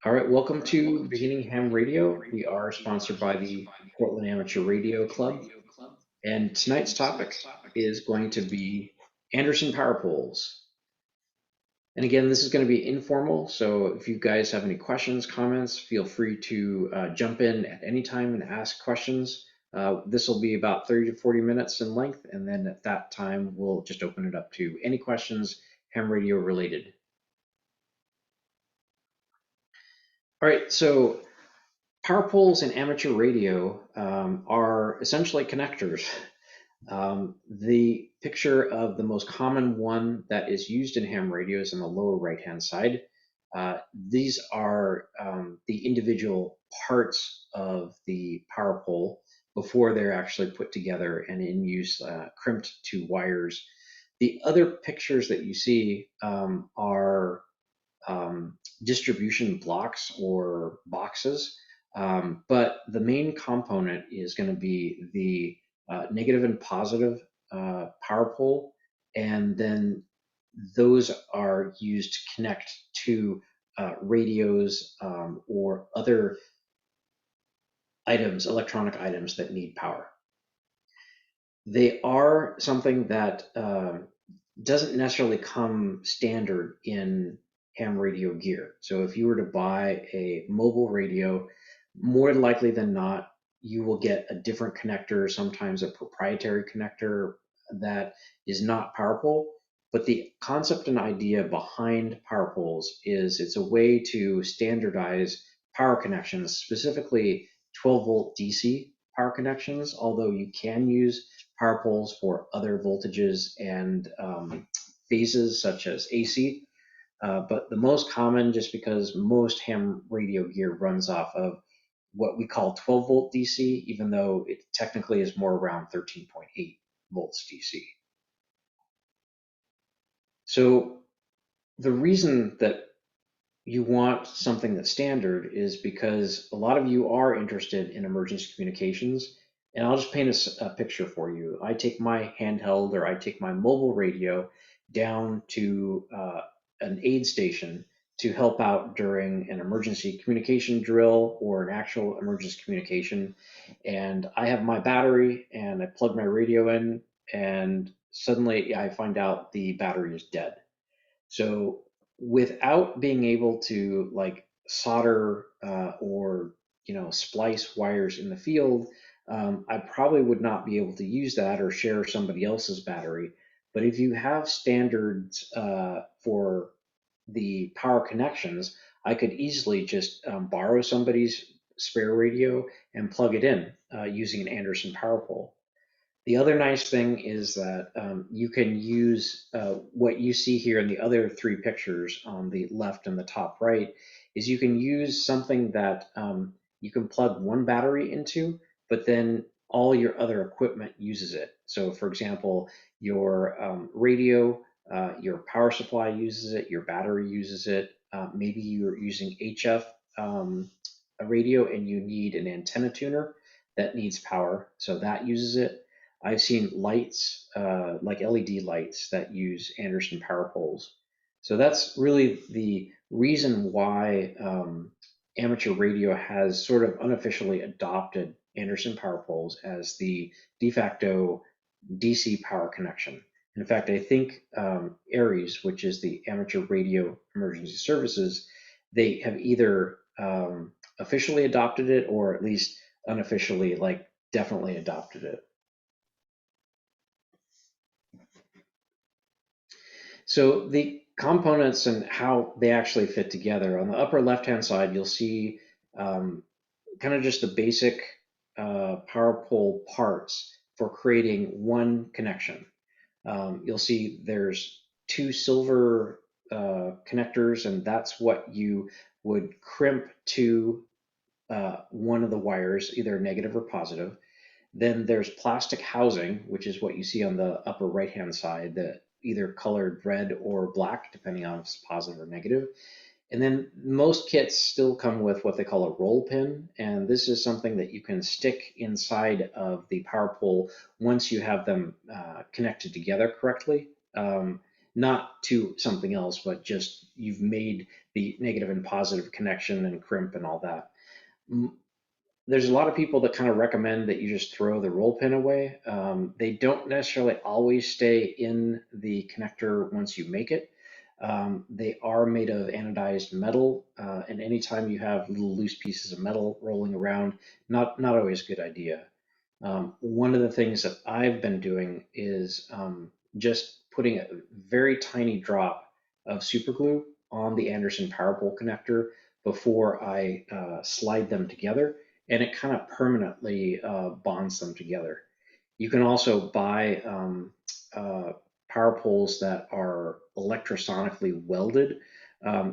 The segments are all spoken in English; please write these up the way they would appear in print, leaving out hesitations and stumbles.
All right, welcome to Beginning Ham Radio. We are sponsored by the Portland Amateur Radio Club, and tonight's topic is going to be Anderson Powerpoles. And again, this is going to be informal, so if you guys have any questions, comments, feel free to jump in at any time and ask questions. This will be about 30 to 40 minutes in length, and then at that time, we'll just open it up to any questions ham radio related. All right, so power poles in amateur radio are essentially connectors. The picture of the most common one that is used in ham radios in the lower right-hand side. These are the individual parts of the power pole before they're actually put together and in use, crimped to wires. The other pictures that you see are distribution blocks or boxes. But the main component is going to be the negative and positive power pole, and then those are used to connect to radios or other items, electronic items that need power. They are something that doesn't necessarily come standard in ham radio gear. So if you were to buy a mobile radio, more likely than not, you will get a different connector, sometimes a proprietary connector that is not power pole. But the concept and idea behind power poles is it's a way to standardize power connections, specifically 12 volt DC power connections, although you can use power poles for other voltages and phases such as AC. But the most common, just because most ham radio gear runs off of what we call 12 volt DC, even though it technically is more around 13.8 volts DC. So the reason that you want something that's standard is because a lot of you are interested in emergency communications. And I'll just paint a picture for you. I take my handheld or I take my mobile radio down to an aid station to help out during an emergency communication drill or an actual emergency communication. And I have my battery and I plug my radio in, and suddenly I find out the battery is dead. So without being able to like solder or splice wires in the field, I probably would not be able to use that or share somebody else's battery. But if you have standards for the power connections, I could easily just borrow somebody's spare radio and plug it in using an Anderson power pole. The other nice thing is that you can use what you see here in the other three pictures on the left and the top right is you can use something that you can plug one battery into, but then all your other equipment uses it. So for example, your radio, your power supply uses it, your battery uses it, maybe you're using HF a radio and you need an antenna tuner that needs power, so that uses it. I've seen lights, like LED lights, that use Anderson power poles. So that's really the reason why amateur radio has sort of unofficially adopted Anderson power poles as the de facto DC power connection. In fact, I think ARES, which is the Amateur Radio Emergency Services, they have either officially adopted it or at least unofficially, like definitely adopted it. So the components and how they actually fit together. On the upper left-hand side, you'll see kind of just the basic power pole parts for creating one connection. You'll see there's two silver connectors, and that's what you would crimp to one of the wires, either negative or positive. Then there's plastic housing, which is what you see on the upper right-hand side, that either colored red or black, depending on if it's positive or negative. And then most kits still come with what they call a roll pin, and this is something that you can stick inside of the power pole once you have them connected together correctly. not to something else, but just you've made the negative and positive connection and crimp and all that. There's a lot of people that kind of recommend that you just throw the roll pin away. They don't necessarily always stay in the connector once you make it. They are made of anodized metal, and anytime you have little loose pieces of metal rolling around, not always a good idea. One of the things that I've been doing is just putting a very tiny drop of super glue on the Anderson Powerpole connector before I slide them together, and it kind of permanently bonds them together. You can also buy power poles that are electrosonically welded.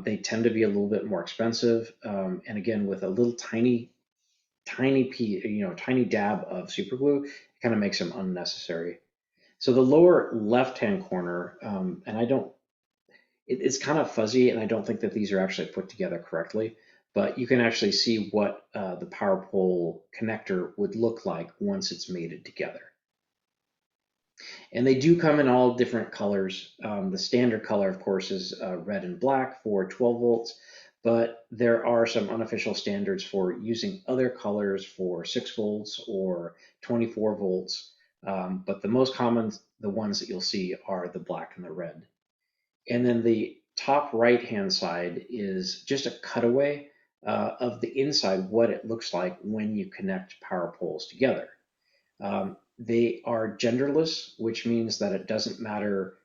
They tend to be a little bit more expensive, and again, with a little tiny dab of super glue, it kind of makes them unnecessary. So the lower left-hand corner, and I don't, it's kind of fuzzy, and I don't think that these are actually put together correctly, but you can actually see what the power pole connector would look like once it's mated together. And they do come in all different colors. The standard color, of course, is red and black for 12 volts, but there are some unofficial standards for using other colors for 6 volts or 24 volts. But the most common, the ones that you'll see are the black and the red. And then the top right-hand side is just a cutaway of the inside, what it looks like when you connect power poles together. They are genderless, which means that it doesn't matter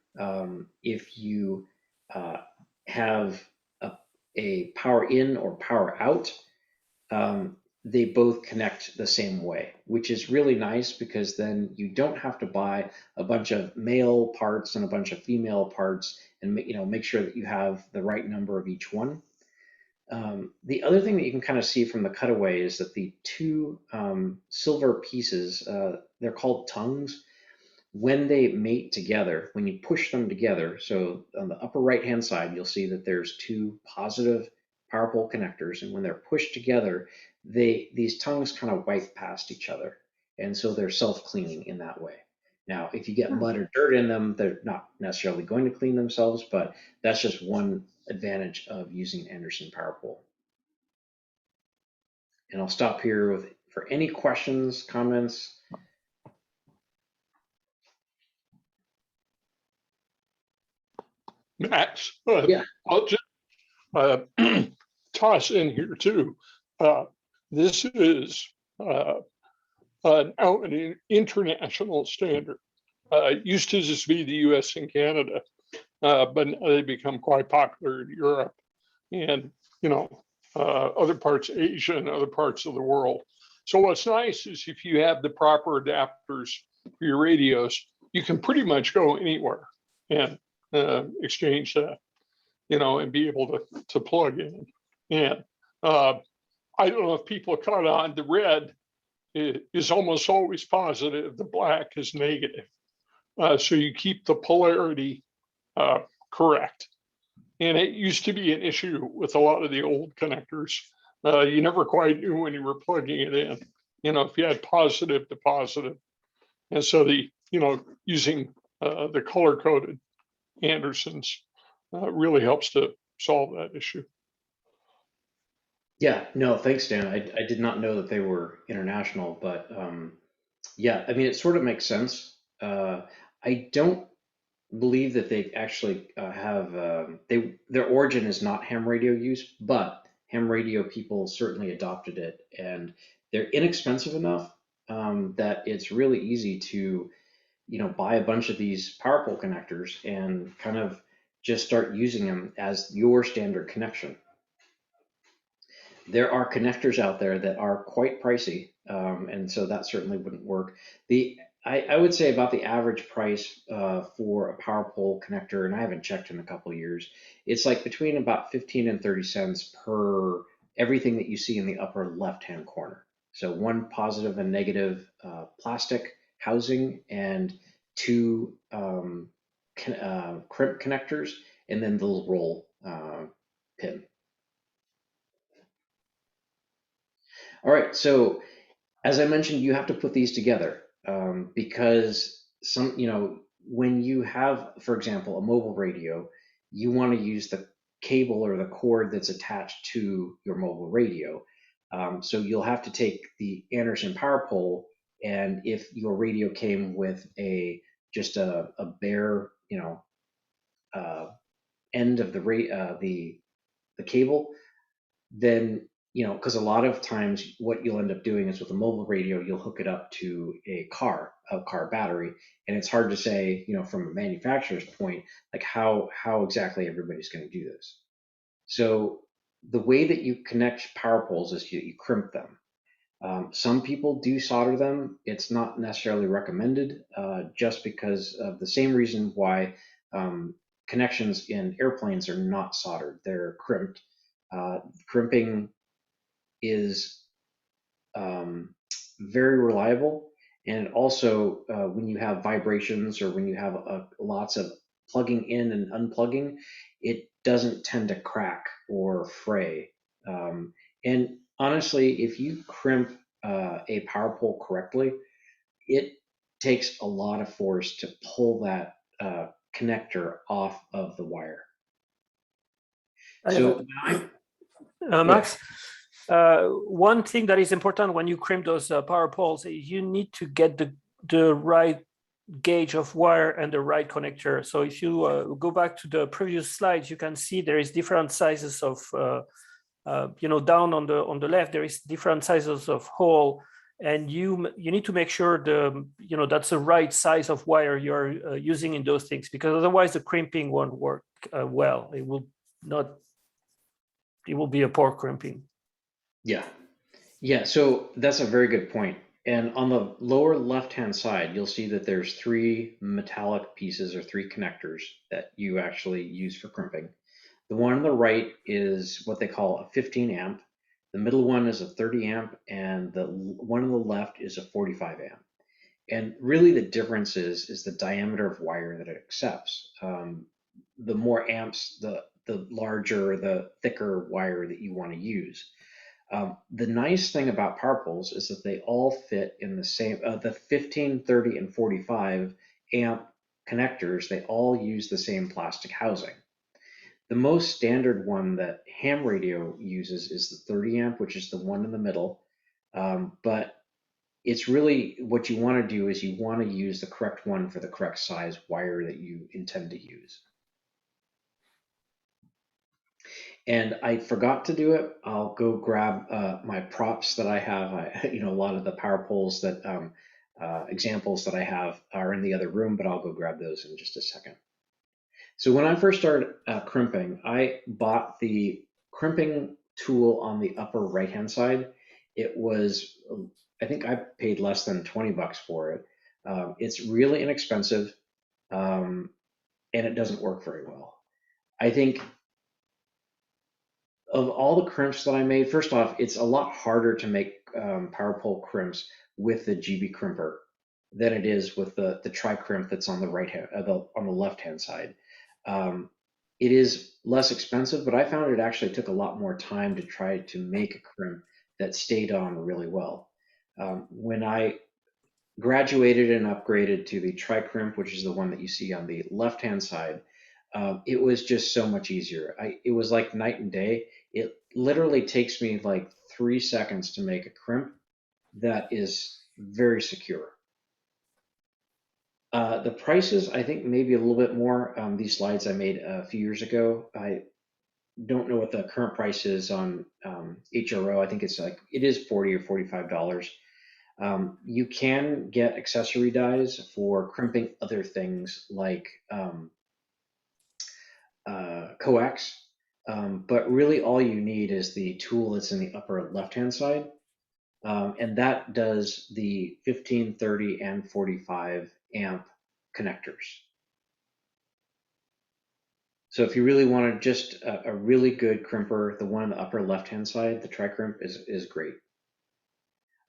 if you uh, have a power in or power out. They both connect the same way, which is really nice because then you don't have to buy a bunch of male parts and a bunch of female parts and make sure that you have the right number of each one. The other thing that you can kind of see from the cutaway is that the two silver pieces, they're called tongues, when they mate together, when you push them together, so on the upper right-hand side, you'll see that there's two positive power pole connectors, and when they're pushed together, these tongues kind of wipe past each other, and so they're self-cleaning in that way. Now, if you get Hmm. mud or dirt in them, they're not necessarily going to clean themselves, but that's just one advantage of using Anderson Power Pole. And I'll stop here for any questions, comments. Max, Yeah, I'll just uh, toss in here too. Uh, this is an international standard. It used to just be the US and Canada, but now they become quite popular in Europe and, you know, other parts of Asia and other parts of the world. So what's nice is if you have the proper adapters for your radios, you can pretty much go anywhere and exchange that, and be able to plug in. And uh, I don't know if people caught on, the red is almost always positive, the black is negative. So you keep the polarity uh, correct. And it used to be an issue with a lot of the old connectors. You never quite knew when you were plugging it in, if you had positive to positive. And so using the color coded Andersons really helps to solve that issue. yeah, no, thanks, Dan. I did not know that they were international, but yeah, I mean, it sort of makes sense. I don't believe that they actually have their origin is not ham radio use, but ham radio people certainly adopted it, and they're inexpensive enough that it's really easy to buy a bunch of these power pole connectors and kind of just start using them as your standard connection. There are connectors out there that are quite pricey, and so that certainly wouldn't work. I would say about the average price for a power pole connector, and I haven't checked in a couple of years, it's like between about 15 and 30 cents per everything that you see in the upper left-hand corner. So one positive and negative plastic housing and two crimp connectors, and then the little roll pin. All right, so as I mentioned, you have to put these together because when you have, for example, a mobile radio, you want to use the cable or the cord that's attached to your mobile radio. So you'll have to take the Anderson power pole, and if your radio came with a just a bare, uh, end of the cable, then because a lot of times what you'll end up doing is with a mobile radio, you'll hook it up to a car battery, and it's hard to say, from a manufacturer's point, like how exactly everybody's going to do this. So the way that you connect power poles is you crimp them. Some people do solder them. It's not necessarily recommended, just because of the same reason why connections in airplanes are not soldered. They're crimped. Crimping is very reliable. And also, when you have vibrations or when you have lots of plugging in and unplugging, it doesn't tend to crack or fray. And honestly, if you crimp a power pole correctly, it takes a lot of force to pull that connector off of the wire. I have So go ahead. Max, one thing that is important when you crimp those power poles is you need to get the right gauge of wire and the right connector. So if you go back to the previous slides, you can see there is different sizes of, down on the left, there is different sizes of hole, and you need to make sure that's the right size of wire you're using in those things, because otherwise the crimping won't work well. It will be a poor crimping. Yeah. Yeah, so that's a very good point. And on the lower left-hand side, you'll see that there's three metallic pieces or three connectors that you actually use for crimping. The one on the right is what they call a 15 amp. The middle one is a 30 amp, and the one on the left is a 45 amp. And really the difference is the diameter of wire that it accepts. The more amps, the larger, the thicker wire that you want to use. The nice thing about power poles is that they all fit in the same, the 15, 30, and 45 amp connectors, they all use the same plastic housing. The most standard one that ham radio uses is the 30 amp, which is the one in the middle. But it's really what you want to do is you want to use the correct one for the correct size wire that you intend to use. And I forgot to do it. I'll go grab my props that I have. A lot of the power poles that examples that I have are in the other room, but I'll go grab those in just a second. So when I first started crimping, I bought the crimping tool on the upper right-hand side. It was, I think I paid less than 20 bucks for it. It's really inexpensive, and it doesn't work very well. I think of all the crimps that I made, first off, it's a lot harder to make power pole crimps with the GB crimper than it is with the tri crimp that's on the right hand, on the left hand side. It is less expensive, but I found it actually took a lot more time to try to make a crimp that stayed on really well. When I graduated and upgraded to the tri crimp, which is the one that you see on the left hand side, it was just so much easier. It was like night and day. It literally takes me like 3 seconds to make a crimp that is very secure. The prices, I think, maybe a little bit more. These slides I made a few years ago. I don't know what the current price is on HRO. I think it is $40 or $45. You can get accessory dies for crimping other things like coax, but really all you need is the tool that's in the upper left-hand side, and that does the 15, 30, and 45 amp connectors. So if you really want just a really good crimper, the one on the upper left-hand side, the tri-crimp is great.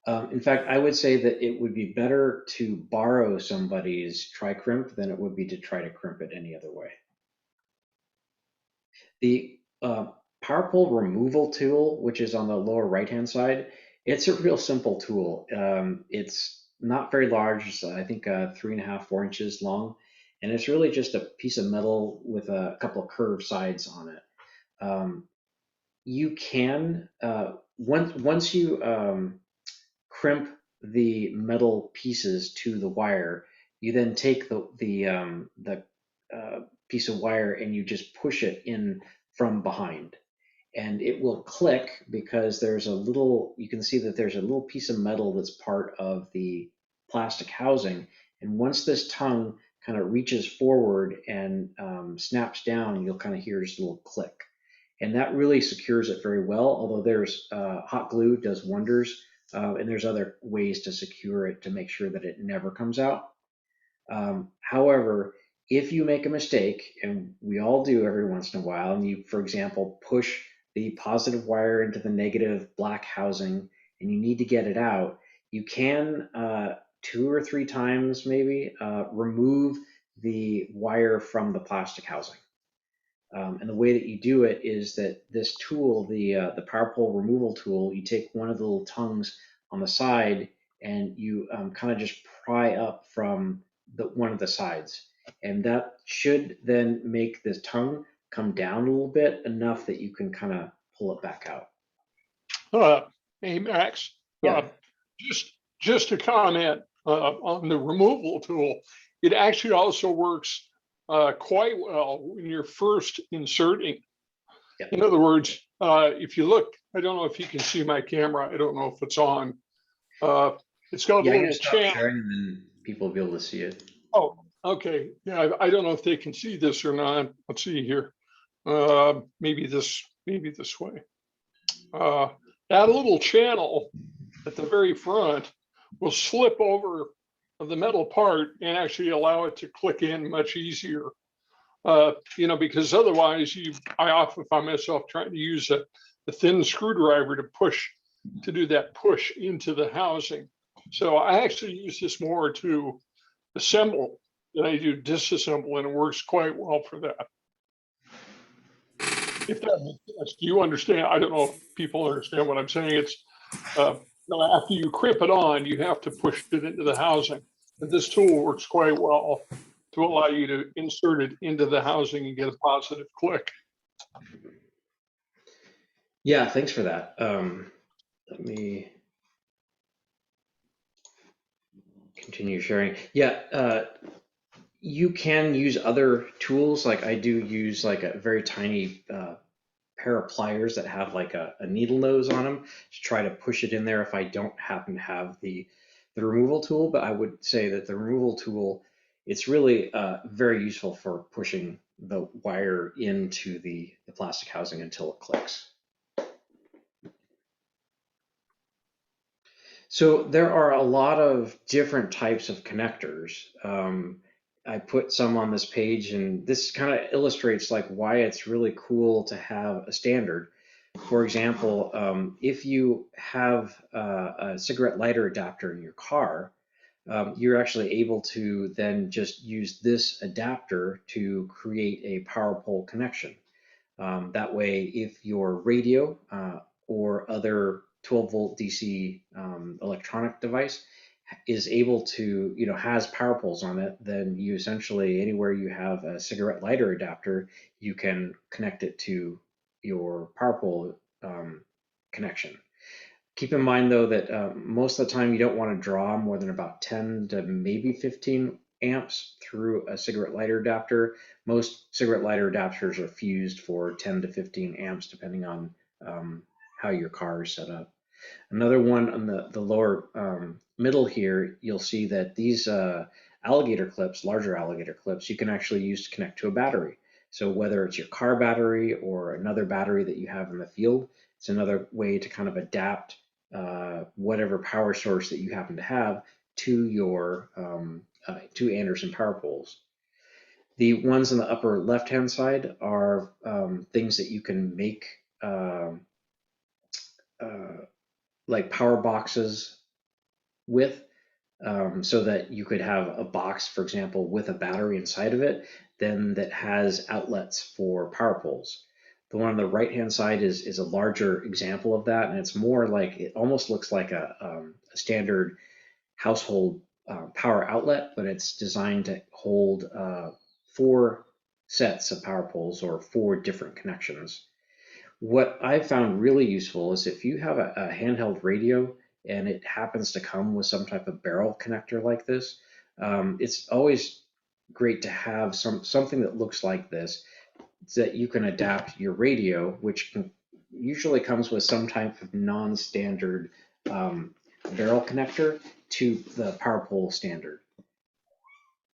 In fact, I would say that it would be better to borrow somebody's tri-crimp than it would be to try to crimp it any other way. The power pole removal tool, which is on the lower right-hand side, it's a real simple tool. It's not very large. It's, I think 3.5, 4 inches long, and it's really just a piece of metal with a couple of curved sides on it. You can once you crimp the metal pieces to the wire, you then take the piece of wire and you just push it in from behind, and it will click because there's a little. You can see that there's a little piece of metal that's part of the plastic housing, and once this tongue kind of reaches forward and snaps down, you'll kind of hear just a little click, and that really secures it very well. Although there's hot glue does wonders, and there's other ways to secure it to make sure that it never comes out. However, if you make a mistake, and we all do every once in a while, and you, for example, push the positive wire into the negative black housing and you need to get it out, you can 2 or 3 times maybe remove the wire from the plastic housing. And the way that you do it is that this tool, the power pole removal tool, you take one of the little tongues on the side and you kind of just pry up from one of the sides. And that should then make the tongue come down a little bit, enough that you can kind of pull it back out. Hey, Max, Yeah. just to comment on the removal tool, it actually also works quite well when you're first inserting. Yeah. In other words, if you look, I don't know if you can see my camera. I don't know if it's on. It's got a Yeah, I'm little gonna stop channel. sharing and then people will be able to see it. Oh, okay. Yeah, I don't know if they can see this or not. Let's see here. Maybe this way. That little channel at the very front will slip over the metal part and actually allow it to click in much easier. Because otherwise I often find myself trying to use a thin screwdriver to do that push into the housing. So I actually use this more to assemble than I do disassemble, and it works quite well for that. If that makes sense. Do you understand? I don't know if people understand what I'm saying. It's after you crimp it on, you have to push it into the housing. But this tool works quite well to allow you to insert it into the housing and get a positive click. Yeah, thanks for that. Let me continue sharing. Yeah, you can use other tools. Like I do use like a very tiny pair of pliers that have like a needle nose on them to try to push it in there if I don't happen to have the removal tool. But I would say that the removal tool, it's really very useful for pushing the wire into the plastic housing until it clicks. So there are a lot of different types of connectors. I put some on this page, and this kind of illustrates like why it's really cool to have a standard. For example, if you have a cigarette lighter adapter in your car, you're actually able to then just use this adapter to create a power pole connection. That way, if your radio or other 12-volt DC electronic device is able to, has power poles on it, then you essentially, anywhere you have a cigarette lighter adapter, you can connect it to your power pole connection. Keep in mind though that most of the time you don't want to draw more than about 10 to maybe 15 amps through a cigarette lighter adapter. Most cigarette lighter adapters are fused for 10 to 15 amps depending on how your car is set up. Another one on the lower middle here, you'll see that these alligator clips, larger alligator clips, you can actually use to connect to a battery. So whether it's your car battery or another battery that you have in the field, it's another way to kind of adapt whatever power source that you happen to have to your to Anderson Powerpoles. The ones on the upper left-hand side are things that you can make like power boxes with, so that you could have a box, for example, with a battery inside of it, then that has outlets for power poles. The one on the right-hand side is a larger example of that, and it's more like, it almost looks like a standard household power outlet, but it's designed to hold 4 sets of power poles or 4 different connections. What I found really useful is if you have a handheld radio and it happens to come with some type of barrel connector like this, it's always great to have something that looks like this so that you can adapt your radio, which usually comes with some type of non-standard barrel connector to the power pole standard.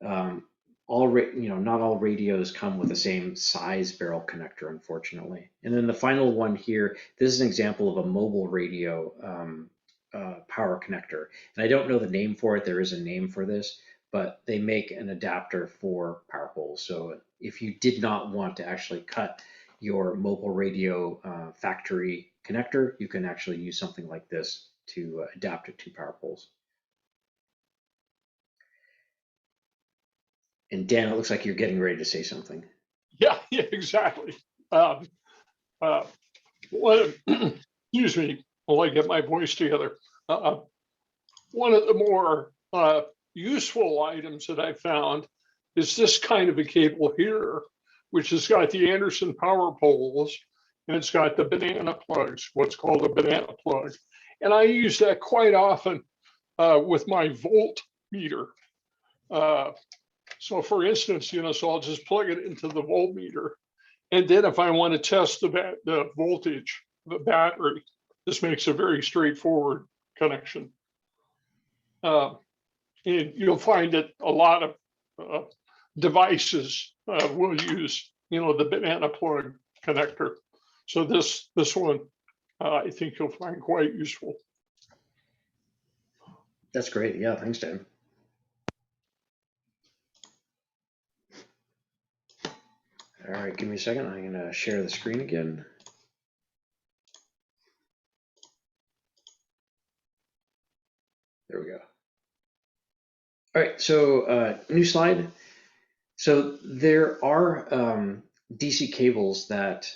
Not all radios come with the same size barrel connector, unfortunately. And then the final one here, this is an example of a mobile radio power connector. And I don't know the name for it. There is a name for this, but they make an adapter for power poles. So if you did not want to actually cut your mobile radio factory connector, you can actually use something like this to adapt it to power poles. And Dan, it looks like you're getting ready to say something. Yeah, exactly. Excuse me, while I get my voice together. One of the more useful items that I found is this kind of a cable here, which has got the Anderson Powerpoles, and it's got the banana plugs, what's called a banana plug. And I use that quite often with my voltmeter. So for instance, so I'll just plug it into the voltmeter. And then if I want to test the voltage of the battery, this makes a very straightforward connection. And you'll find that a lot of devices will use, the banana plug connector. So this one, I think you'll find quite useful. That's great. Yeah, thanks, Dan. All right, give me a second. I'm going to share the screen again. There we go. All right, so new slide. So there are DC cables that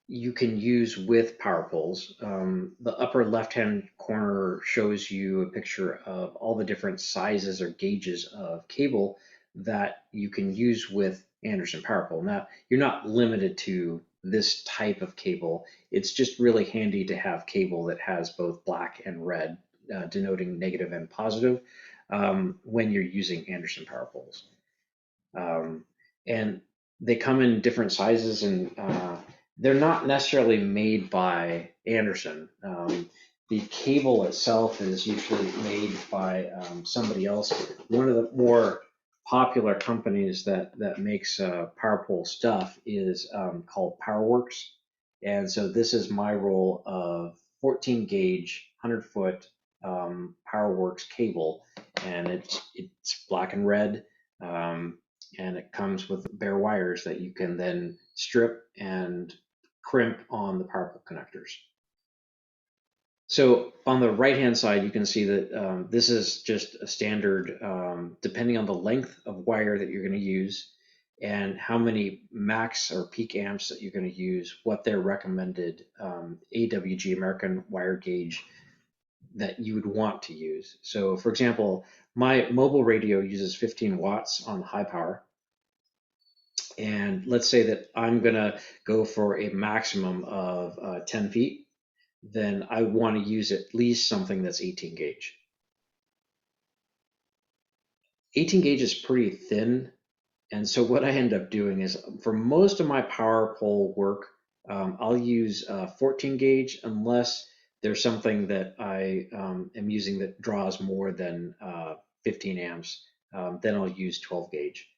you can use with power poles. The upper left-hand corner shows you a picture of all the different sizes or gauges of cable that you can use with Anderson Powerpole. Now, you're not limited to this type of cable. It's just really handy to have cable that has both black and red, denoting negative and positive, when you're using Anderson Powerpoles. And they come in different sizes, and they're not necessarily made by Anderson. The cable itself is usually made by somebody else. One of the more popular companies that makes power pole stuff is called PowerWorks. And so this is my roll of 14 gauge, 100-foot PowerWorks cable, and it's black and red. And it comes with bare wires that you can then strip and crimp on the power pole connectors. So on the right hand side, you can see that this is just a standard, depending on the length of wire that you're going to use and how many max or peak amps that you're going to use, what their recommended AWG, American wire gauge, that you would want to use. So for example, my mobile radio uses 15 watts on high power. And let's say that I'm gonna go for a maximum of 10 feet, then I want to use at least something that's 18 gauge. 18 gauge is pretty thin. And so what I end up doing is for most of my power pole work, I'll use 14 gauge unless there's something that I am using that draws more than 15 amps. Then I'll use 12 gauge.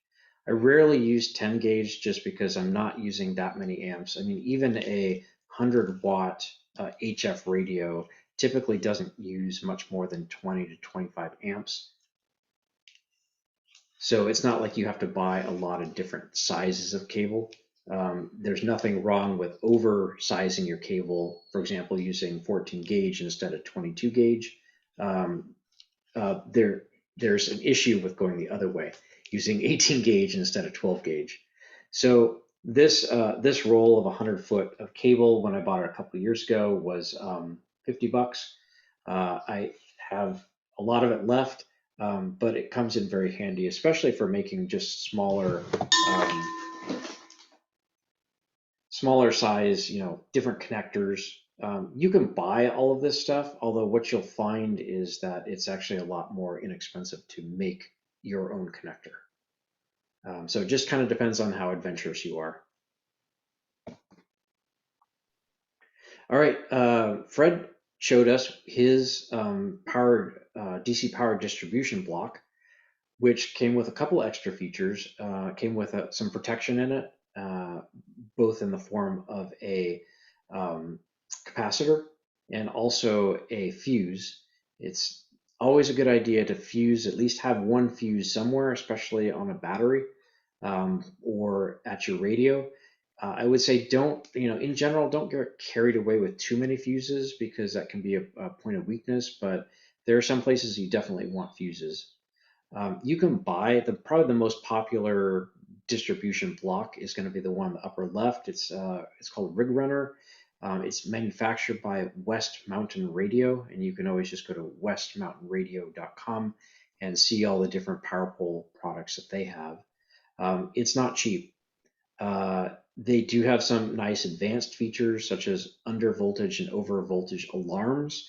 I rarely use 10 gauge just because I'm not using that many amps. I mean, even a 100-watt HF radio typically doesn't use much more than 20 to 25 amps. So it's not like you have to buy a lot of different sizes of cable. There's nothing wrong with oversizing your cable, for example, using 14 gauge instead of 22 gauge. There's an issue with going the other way, using 18 gauge instead of 12 gauge. So this roll of 100-foot of cable, when I bought it a couple of years ago, was $50. I have a lot of it left. but it comes in very handy, especially for making just smaller size, different connectors. You can buy all of this stuff, although what you'll find is that it's actually a lot more inexpensive to make your own connector. So it just kind of depends on how adventurous you are. All right, Fred showed us his DC powered distribution block, which came with a couple extra features. Came with some protection in it, both in the form of a capacitor and also a fuse. It's always a good idea to fuse, at least have one fuse somewhere, especially on a battery or at your radio. I would say in general, don't get carried away with too many fuses because that can be a point of weakness, but there are some places you definitely want fuses. You can buy probably the most popular distribution block is going to be the one in the upper left. It's called Rig Runner. It's manufactured by West Mountain Radio, and you can always just go to westmountainradio.com and see all the different power pole products that they have. It's not cheap. They do have some nice advanced features such as under voltage and over voltage alarms.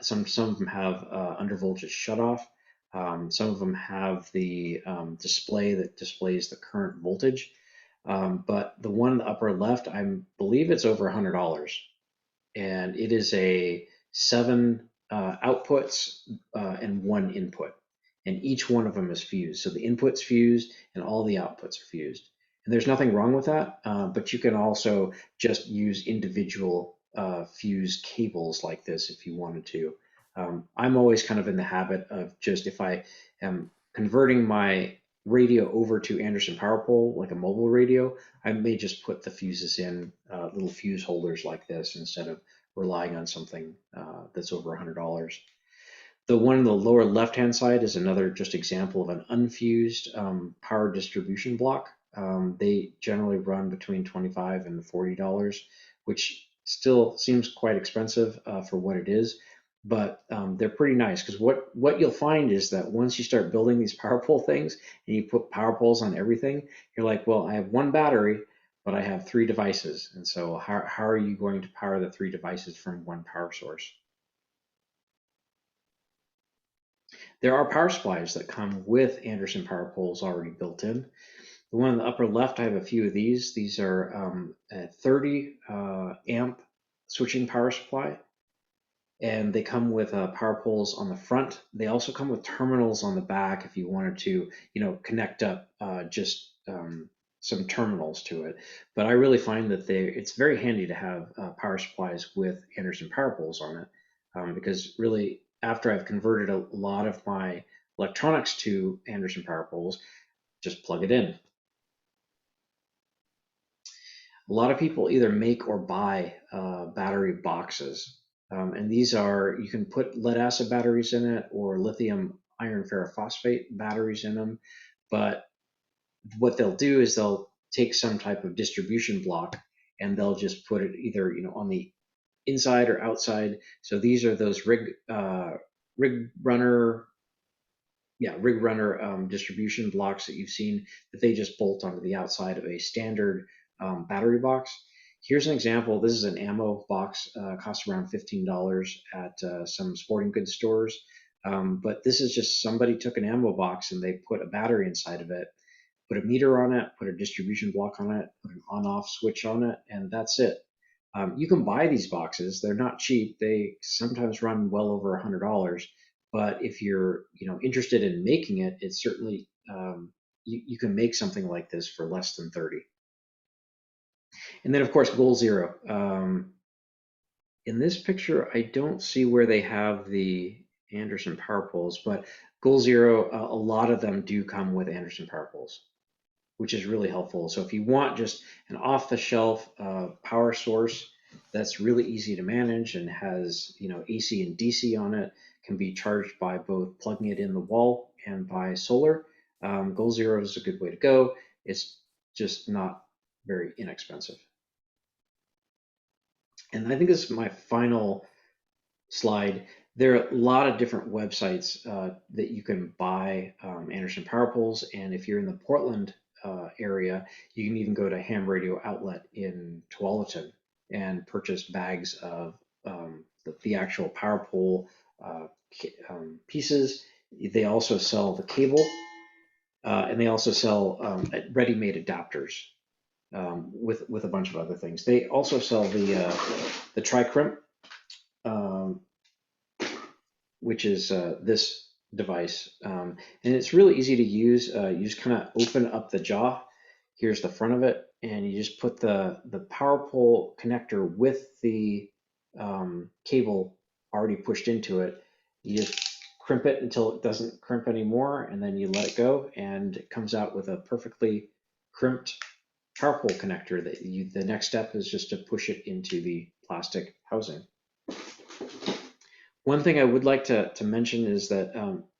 Some of them have under voltage shutoff. Some of them have the display that displays the current voltage. But the one in the upper left, I believe it's over $100. And it is a 7 outputs and 1 input. And each one of them is fused. So the input's fused and all the outputs are fused. And there's nothing wrong with that, but you can also just use individual fuse cables like this if you wanted to. I'm always kind of in the habit of just, if I am converting my radio over to Anderson Powerpole, like a mobile radio, I may just put the fuses in little fuse holders like this instead of relying on something that's over $100. The one in the lower left-hand side is another just example of an unfused power distribution block. They generally run between $25 and $40, which still seems quite expensive for what it is, but they're pretty nice because what you'll find is that once you start building these power pole things and you put power poles on everything, you're like, well, I have one battery, but I have 3 devices. And so how are you going to power the 3 devices from one power source? There are power supplies that come with Anderson Powerpoles already built in. The one in the upper left, I have a few of these. These are a 30 amp switching power supply, and they come with power poles on the front. They also come with terminals on the back if you wanted to, connect up just some terminals to it. But I really find that it's very handy to have power supplies with Anderson Powerpoles on it, because really, after I've converted a lot of my electronics to Anderson Powerpoles, just plug it in. A lot of people either make or buy battery boxes. And these you can put lead acid batteries in it or lithium iron ferrophosphate batteries in them. But what they'll do is they'll take some type of distribution block and they'll just put it either on the inside or outside. So these are those rig runner distribution blocks that you've seen that they just bolt onto the outside of a standard battery box. Here's an example. This is an ammo box, costs around $15 at some sporting goods stores. But this is just somebody took an ammo box and they put a battery inside of it, put a meter on it, put a distribution block on it, put an on-off switch on it, and that's it. You can buy these boxes. They're not cheap. They sometimes run well over $100. But if you're interested in making it, it's certainly you can make something like this for less than 30. And then of course Goal Zero. In this picture, I don't see where they have the Anderson Powerpoles, but Goal Zero, a lot of them do come with Anderson Powerpoles, which is really helpful. So if you want just an off-the-shelf power source that's really easy to manage and has AC and DC on it, can be charged by both plugging it in the wall and by solar, Goal Zero is a good way to go. It's just not very inexpensive. And I think this is my final slide. There are a lot of different websites that you can buy Anderson Powerpoles, and if you're in the Portland area, you can even go to Ham Radio Outlet in Tualatin and purchase bags of the actual Powerpole pieces. They also sell the cable, and they also sell ready-made adapters with a bunch of other things. They also sell the tri-crimp, which is this device, and it's really easy to use. You just kind of open up the jaw. Here's the front of it, and you just put the Powerpole connector with the cable already pushed into it. You just crimp it until it doesn't crimp anymore, and then you let it go, and it comes out with a perfectly crimped Powerpole connector. The next step is just to push it into the plastic housing. One thing I would like to mention is that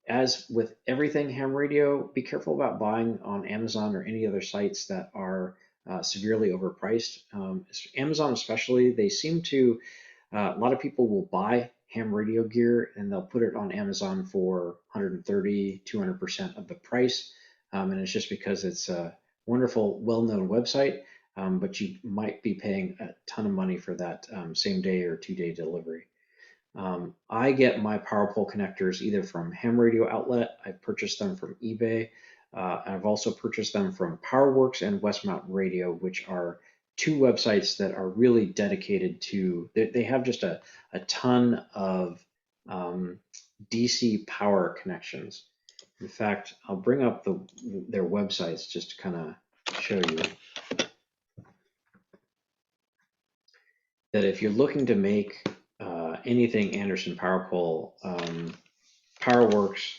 as with everything ham radio, be careful about buying on Amazon or any other sites that are severely overpriced. Amazon especially, they seem to, a lot of people will buy ham radio gear and they'll put it on Amazon for 130, 200% of the price. And it's just because it's a wonderful, well-known website, but you might be paying a ton of money for that same day or 2-day delivery. I get my Powerpole connectors either from Ham Radio Outlet. I've purchased them from eBay. I've also purchased them from PowerWorks and West Mountain Radio, which are two websites that are really dedicated to, they have just a ton of DC power connections. In fact, I'll bring up their websites just to kind of show you that if you're looking to make anything Anderson Powerpole, PowerWorks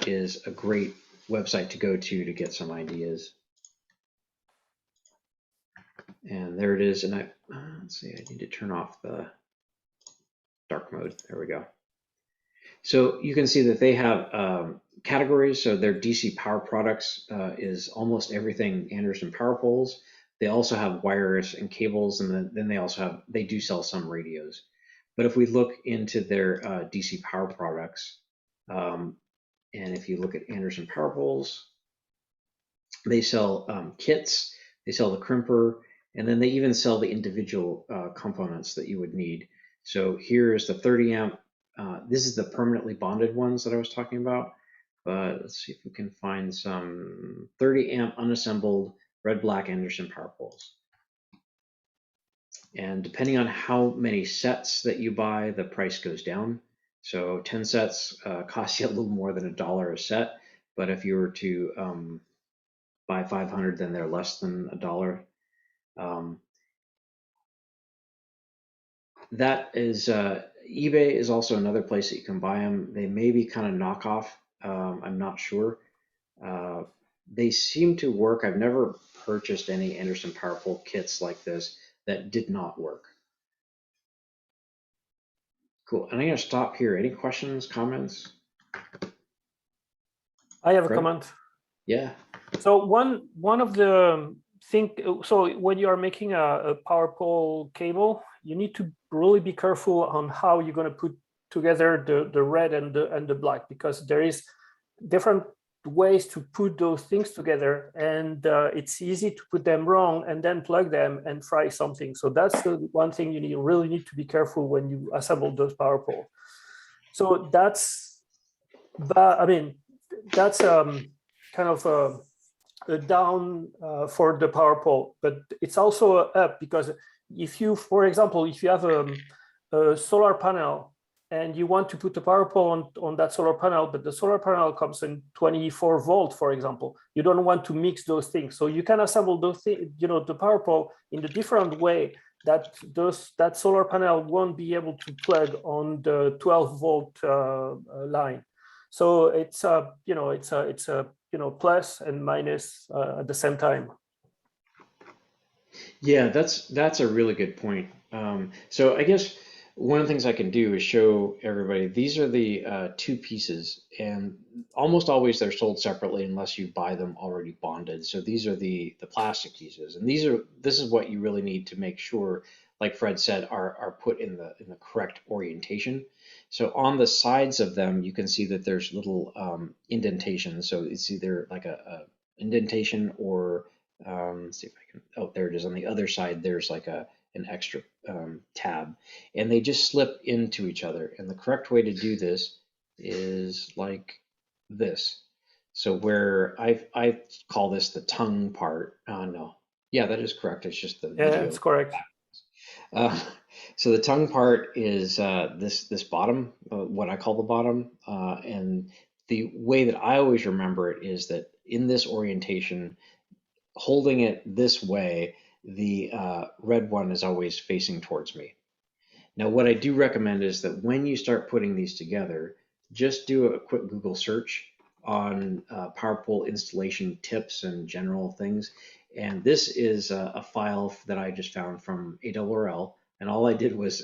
is a great website to go to get some ideas. And there it is. And let's see, I need to turn off the dark mode. There we go. So you can see that they have categories. So their DC power products is almost everything Anderson Powerpoles. They also have wires and cables, and then they do sell some radios. But if we look into their DC power products, and if you look at Anderson Powerpoles, they sell kits, they sell the crimper, and then they even sell the individual components that you would need. So here is the 30 amp. This is the permanently bonded ones that I was talking about. But let's see if we can find some 30 amp unassembled red-black Anderson Powerpoles. And depending on how many sets that you buy, the price goes down. So 10 sets cost you a little more than $1 a set. But if you were to buy 500, then they're less than $1. That is, eBay is also another place that you can buy them. They may be kind of knockoff. I'm not sure. They seem to work. I've never purchased any Anderson Powerpole kits like this that did not work. Cool. And I'm going to stop here. Any questions, comments? I have a Fred? comment. Yeah. So one of the so when you are making a Powerpole cable, you need to really be careful on how you're going to put together the red and the black, because there is different ways to put those things together, and it's easy to put them wrong and then plug them and fry something. So that's the one thing you really need to be careful when you assemble those Powerpole. So that's kind of a down for the Powerpole, but it's also up, because if you, for example, if you have a solar panel and you want to put a Powerpole on that solar panel, but the solar panel comes in 24 volt, for example, you don't want to mix those things. So you can assemble those things, the Powerpole in a different way that solar panel won't be able to plug on the 12 volt line. So it's a plus and minus at the same time. Yeah, that's a really good point. So I guess one of the things I can do is show everybody, these are the two pieces, and almost always they're sold separately unless you buy them already bonded. So these are the plastic pieces, and this is what you really need to make sure, like Fred said, are put in the correct orientation. So on the sides of them, you can see that there's little indentations. So it's either like a indentation or let's see if I can. Oh, there it is. On the other side, there's like an extra tab, and they just slip into each other. And the correct way to do this is like this. So where I call this the tongue part. No, yeah, that is correct. It's just the Yeah, it's video. correct. Uh, so the tongue part is this bottom, what I call the bottom, and the way that I always remember it is that in this orientation, holding it this way, the red one is always facing towards me. Now, what I do recommend is that when you start putting these together, just do a quick Google search on PowerPole installation tips and general things. And this is a file that I just found from ARRL. And all I did was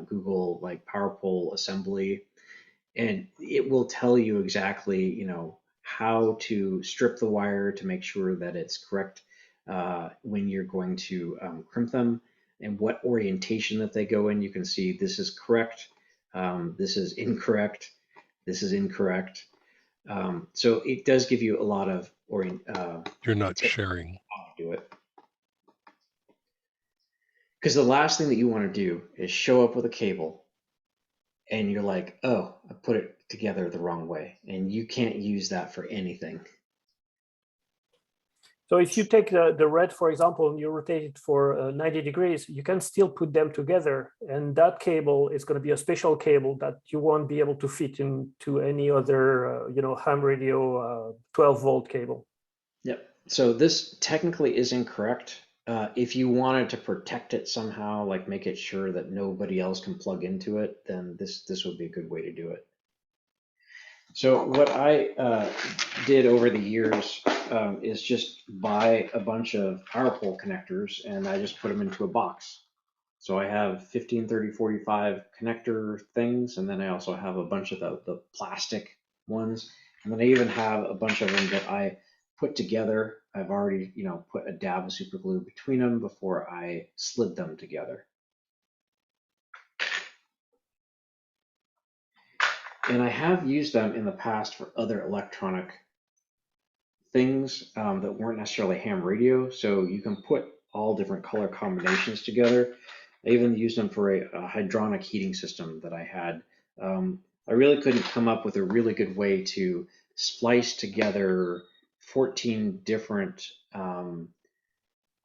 Google like PowerPole assembly, and it will tell you exactly, how to strip the wire to make sure that it's correct when you're going to crimp them, and what orientation that they go in. You can see this is correct, this is incorrect, this is incorrect. So it does give you a lot of You're not tips sharing. on how to do it. Because the last thing that you want to do is show up with a cable and you're like, oh, I put it together the wrong way, and you can't use that for anything. So if you take the red, for example, and you rotate it for 90 degrees, you can still put them together. And that cable is going to be a special cable that you won't be able to fit into any other, ham radio 12-volt cable. Yep. So this technically is incorrect. If you wanted to protect it somehow, like make it sure that nobody else can plug into it, then this would be a good way to do it. So what I did over the years is just buy a bunch of PowerPole connectors, and I just put them into a box. So I have 15, 30, 45 connector things, and then I also have a bunch of the plastic ones. And then I even have a bunch of them that I put together. I've already, put a dab of super glue between them before I slid them together. And I have used them in the past for other electronic things that weren't necessarily ham radio. So you can put all different color combinations together. I even used them for a hydronic heating system that I had. I really couldn't come up with a really good way to splice together 14 different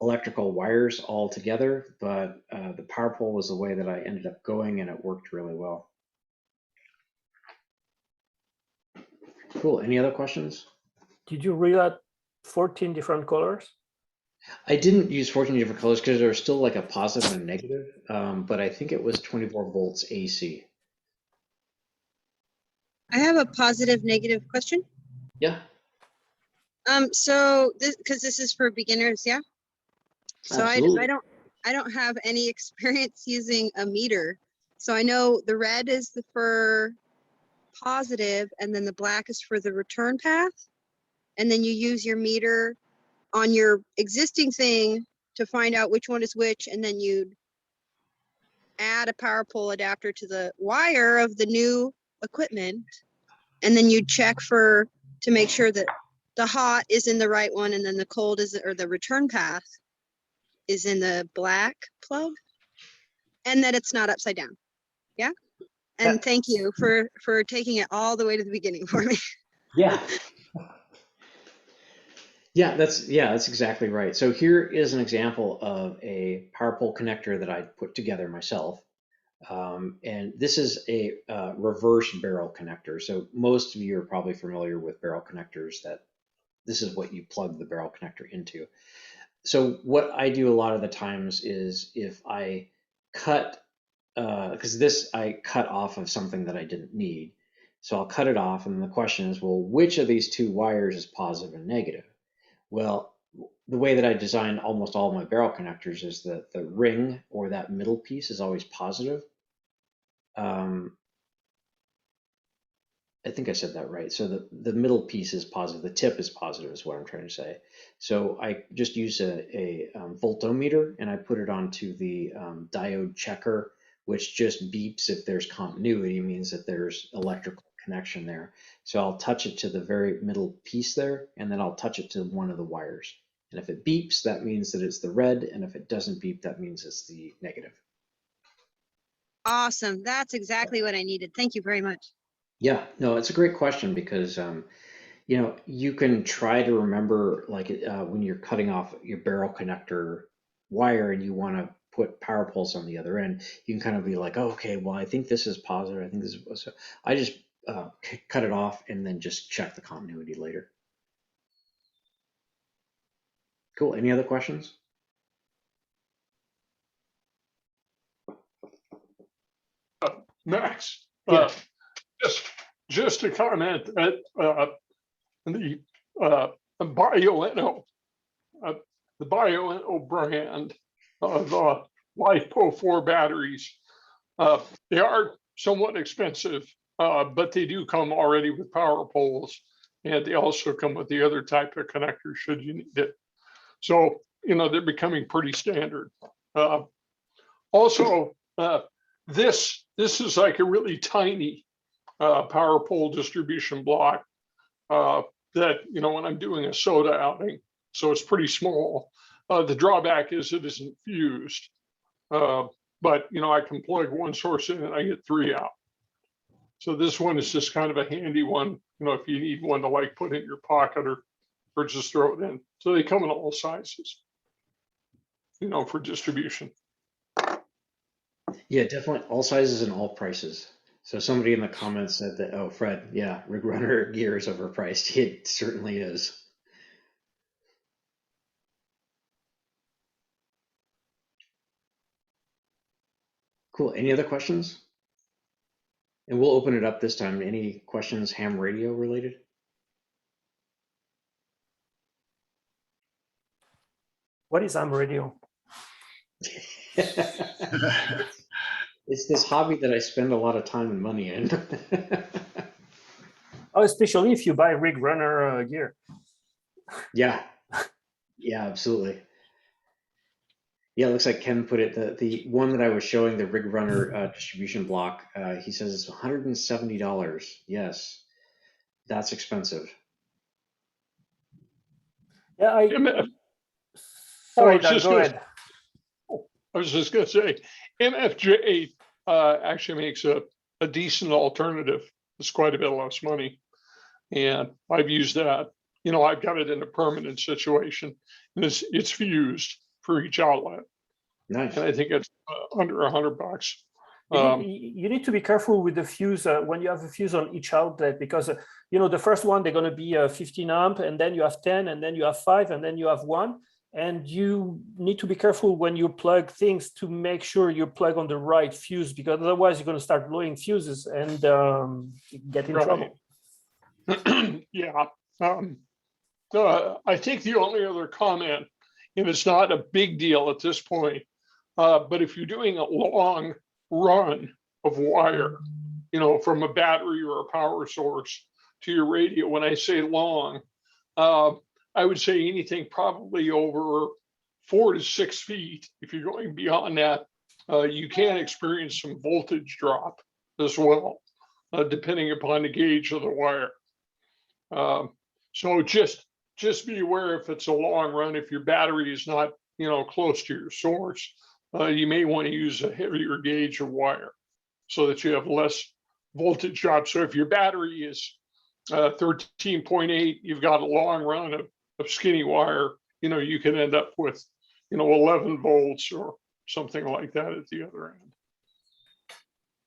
electrical wires all together, but the PowerPole was the way that I ended up going, and it worked really well. Cool. Any other questions? Did you read out 14 different colors? I didn't use 14 different colors because there was still like a positive and a negative, but I think it was 24 volts AC. I have a positive negative question. Yeah. So because this is for beginners, yeah. So I don't have any experience using a meter. So I know the red is for positive, and then the black is for the return path. And then you use your meter on your existing thing to find out which one is which, and then you'd add a power pole adapter to the wire of the new equipment, and then you'd check to make sure that the hot is in the right one, and then the cold or the return path is in the black plug, and that it's not upside down. Yeah. And thank you for taking it all the way to the beginning for me. Yeah. Yeah, that's exactly right. So here is an example of a PowerPole connector that I put together myself. And this is a reverse barrel connector. So most of you are probably familiar with barrel connectors, that this is what you plug the barrel connector into. So what I do a lot of the times is if I cut, because this I cut off of something that I didn't need. So I'll cut it off, and the question is, well, which of these two wires is positive and negative? Well, the way that I design almost all of my barrel connectors is that the ring, or that middle piece, is always positive. I think I said that right. So the middle piece is positive. The tip is positive is what I'm trying to say. So I just use a voltometer and I put it onto the diode checker, which just beeps if there's continuity, means that there's electrical connection there. So I'll touch it to the very middle piece there, and then I'll touch it to one of the wires. And if it beeps, that means that it's the red, and if it doesn't beep, that means it's the negative. Awesome. That's exactly what I needed. Thank you very much. Yeah, no, it's a great question because you know, you can try to remember like when you're cutting off your barrel connector wire and you want to put power poles on the other end, you can kind of be like, oh, okay, well, I think this is positive. I think this is, so I just cut it off and then just check the continuity later. Cool. Any other questions? Max, Yeah. just a comment that the Bio-Enno, the Bio-Enno brand of LiFePO 4 batteries, they are somewhat expensive, but they do come already with power poles, and they also come with the other type of connector should you need it. So, you know, they're becoming pretty standard. Also, this is like a really tiny power pole distribution block that, you know, when I'm doing a soda outing, so it's pretty small. The drawback is it isn't fused, but, you know, I can plug one source in and I get 3 out. So this one is just kind of a handy one, you know, if you need one to like put in your pocket or just throw it in. So they come in all sizes, you know, for distribution. Yeah, definitely all sizes and all prices. So somebody in the comments said that, oh, Fred, yeah, Rig Runner gear is overpriced. It certainly is. Cool. Any other questions? And we'll open it up this time. Any questions ham radio related? What is ham radio? It's this hobby that I spend a lot of time and money in. Oh, especially if you buy Rig Runner gear. Yeah, yeah, absolutely. Yeah, it looks like Ken put it, the one that I was showing, the Rig Runner distribution block, he says it's $170. Yes, that's expensive. Yeah, MF, sorry, Dan, go ahead. I was just going to say, MFJ actually makes a decent alternative. It's quite a bit less money. And I've used that. You know, I've got it in a permanent situation, and it's fused for each outlet. Nice. And I think it's under $100. You need to be careful with the fuse when you have a fuse on each outlet, because you know, the first one they're going to be 15 amp, and then you have 10, and then you have 5, and then you have 1. And you need to be careful when you plug things to make sure you plug on the right fuse, because otherwise you're going to start blowing fuses and get in trouble. Yeah. I think the only other comment, and it's not a big deal at this point, but if you're doing a long run of wire, you know, from a battery or a power source to your radio, when I say long, I would say anything probably over 4 to 6 feet. If you're going beyond that, you can experience some voltage drop as well, depending upon the gauge of the wire. So just be aware if it's a long run, if your battery is not, you know, close to your source, you may want to use a heavier gauge of wire so that you have less voltage drop. So if your battery is 13.8, you've got a long run of skinny wire, you know, you can end up with, you know, 11 volts or something like that at the other end.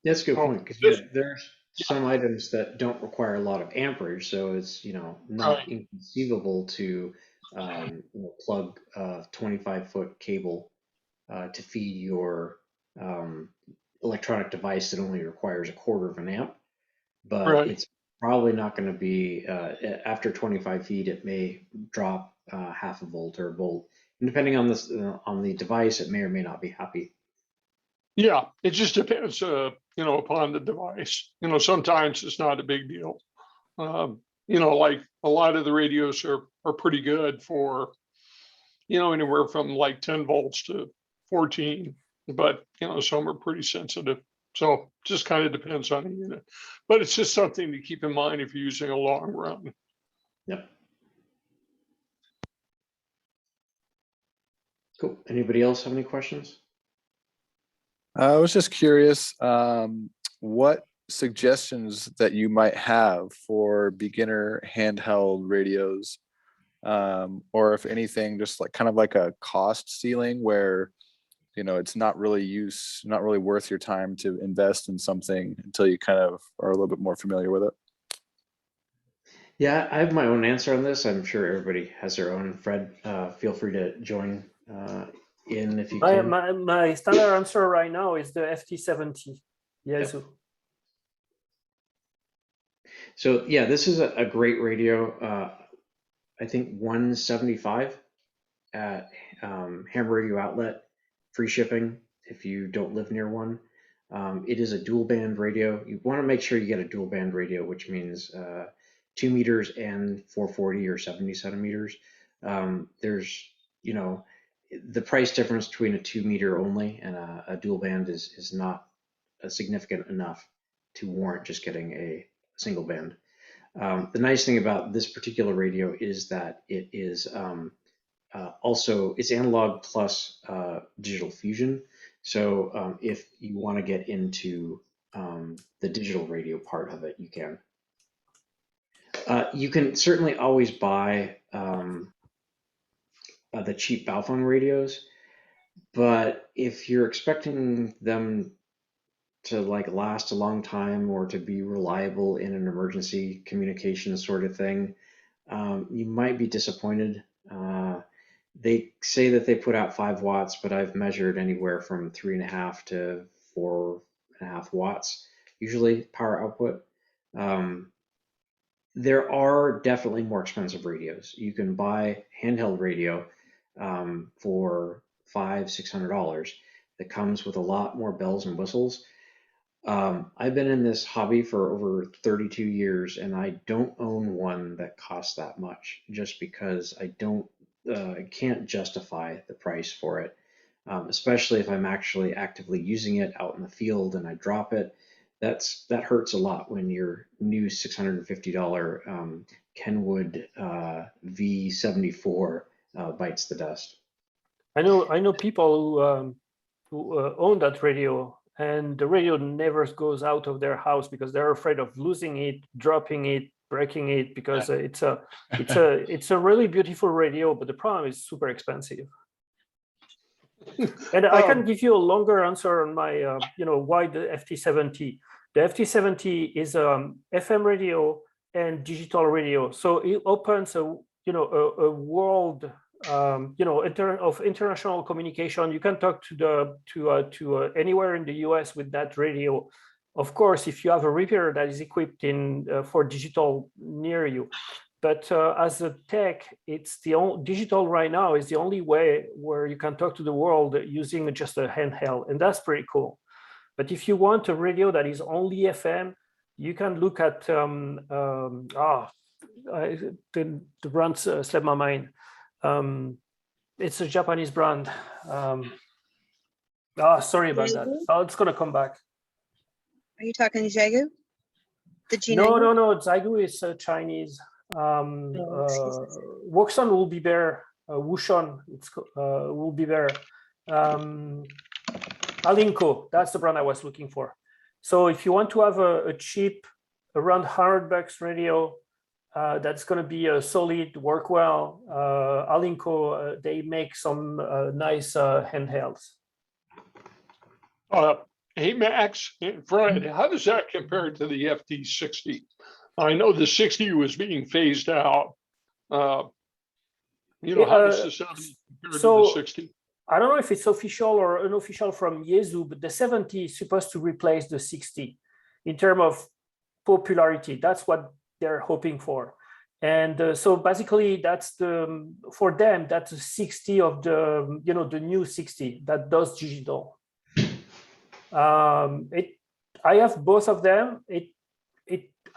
That's a good point, because there's some items that don't require a lot of amperage, so it's, you know, not inconceivable to you know, plug a 25-foot cable to feed your electronic device that only requires 1/4 of an amp, but it's probably not going to be after 25 feet. It may drop 1/2 volt or a volt, and depending on this on the device, it may or may not be happy. Yeah, it just depends, upon the device. Sometimes it's not a big deal. Like a lot of the radios are pretty good for, anywhere from like 10 volts to 14, but some are pretty sensitive. So just kind of depends on the unit. But it's just something to keep in mind if you're using a long run. Yep. Cool. Anybody else have any questions? I was just curious, what suggestions that you might have for beginner handheld radios, or if anything, just like kind of like a cost ceiling where, it's not really worth your time to invest in something until you kind of are a little bit more familiar with it. Yeah, I have my own answer on this. I'm sure everybody has their own. Fred, feel free to join in if you can. My standard answer right now is the FT70 Yaesu. Yep. So yeah, this is a great radio. I think 175 at Ham Radio Outlet, free shipping if you don't live near one. It is a dual band radio. You want to make sure you get a dual band radio, which means 2 meters and 440 or 70 centimeters. There's, the price difference between a 2 meter only and a dual band is not significant enough to warrant just getting a single band. The nice thing about this particular radio is that it is also, it's analog plus digital fusion. So if you want to get into the digital radio part of it, you can. You can certainly always buy the cheap Balphone radios, but if you're expecting them to like last a long time or to be reliable in an emergency communication sort of thing, you might be disappointed. They say that they put out 5 watts, but I've measured anywhere from 3.5 to 4.5 watts, usually power output. There are definitely more expensive radios. You can buy handheld radio for $500-600 that comes with a lot more bells and whistles. I've been in this hobby for over 32 years, and I don't own one that costs that much, just because I can't justify the price for it, especially if I'm actually actively using it out in the field and I drop it. That hurts a lot when your new $650 Kenwood V74 bites the dust. I know people who own that radio, and the radio never goes out of their house because they're afraid of losing it, dropping it, breaking it, because it's a really beautiful radio, but the problem is super expensive. And I can give you a longer answer on my why the FT70. The FT70 is FM radio and digital radio, so it opens a world of international communication. You can talk to anywhere in the US with that radio. Of course, if you have a repeater that is equipped for digital near you. But as a tech, it's digital right now is the only way where you can talk to the world using just a handheld, and that's pretty cool. But if you want a radio that is only FM, you can look at the brand slipped my mind. It's a Japanese brand. Sorry about that. Oh, it's gonna come back. Are you talking Xiegu? The G9? No. Xiegu is Chinese. Woxon will be there. Wushon will be there. Alinco, that's the brand I was looking for. So if you want to have a cheap, around $100 radio, that's going to be a solid, work well. Alinco, they make some nice handhelds. Hey, Max and Fred, how does that compare to the FT60? I know the 60 was being phased out. How does the 70 compare to the 60? I don't know if it's official or unofficial from Yaesu, but the 70 is supposed to replace the 60 in terms of popularity. That's what they're hoping for. And so basically that's for them, that's the 60 of the new 60 that does digital. I have both of them.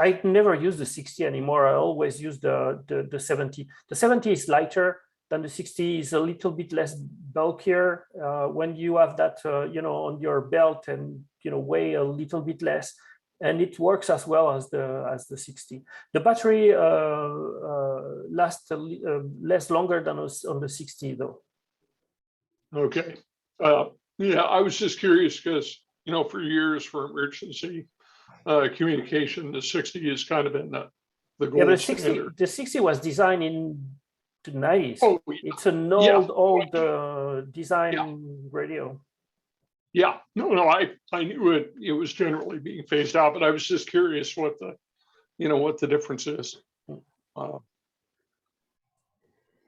I never use the 60 anymore. I always use the 70. The 70 is lighter than the 60. Is a little bit less bulkier when you have that on your belt, and weigh a little bit less, and it works as well as the 60. The battery lasts less longer than on the 60 though. Okay. Yeah, I was just curious because, for years for emergency communication, the 60 has kind of been the Yeah, gold but standard. the 60 was designed in the 90s. Oh, It's an yeah. old design Yeah. radio. Yeah, no, I knew it was generally being phased out, but I was just curious what the difference is. I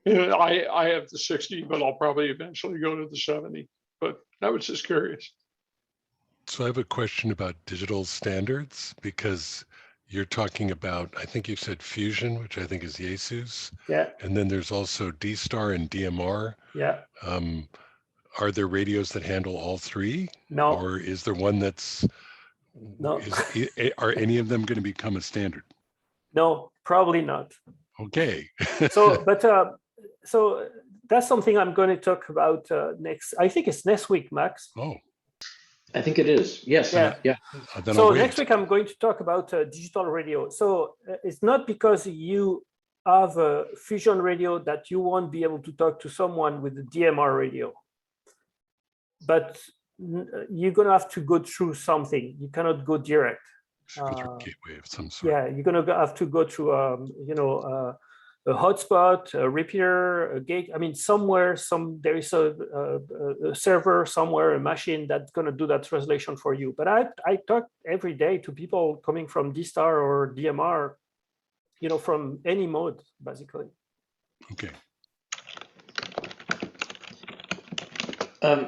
have the 60, but I'll probably eventually go to the 70. But I was just curious. So I have a question about digital standards, because you're talking about, I think you said Fusion, which I think is Yaesu's. Yeah. And then there's also D-Star and DMR. Yeah. Are there radios that handle all three? No. Or is there one that's, no. Are any of them going to become a standard? No, probably not. Okay. So that's something I'm going to talk about next. I think it's next week, Max. Oh. I think it is. Yes. Yeah. So next week I'm going to talk about digital radio. So it's not because you have a Fusion radio that you won't be able to talk to someone with a DMR radio, but you're going to have to go through something. You cannot go direct. Gateway of some sort. Yeah, you're going to have to go through a hotspot, a repeater, a gate. I mean, somewhere, there is a server somewhere, a machine that's going to do that translation for you. But I talk every day to people coming from D-Star or DMR, from any mode, basically. Okay.